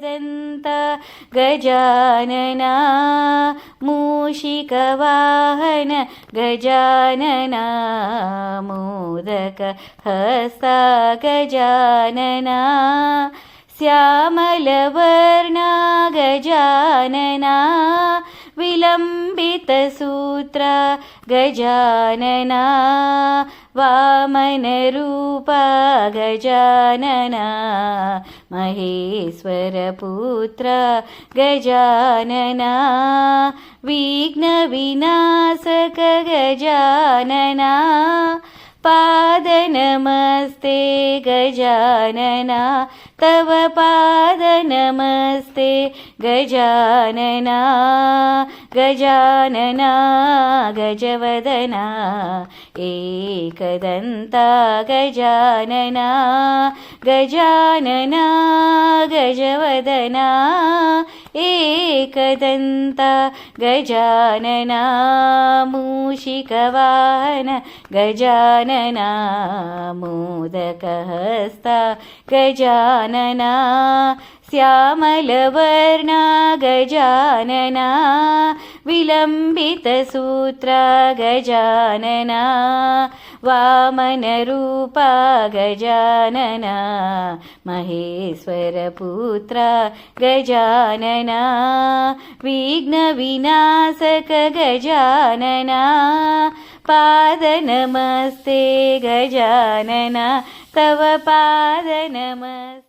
एकदन्त गजानना मूषिकवाहन गजानना मोदकहस्ता गजानना श्यामलवर्णा गजानना विलम्बितसूत्रा गजानना वामनरूपा गजानना महेश्वरपुत्रा गजानना विघ्नविनाशक गजानना पादनमस्ते गजानना तव पादनमस्ते गजानना गजानना गजवदना एकदन्ता गजानना गजानना गजवदना एकदन्ता गजानना मूषिकवाहन गजानना मोदकहस्ता गजानना श्यामलवर्णा गजानना विलम्बितसूत्रा गजानना वामनरूपा गजानना महेश्वरपुत्रा गजानना विघ्नविनाशक गजानना पादनमस्ते गजानना तव पादनमस्ते।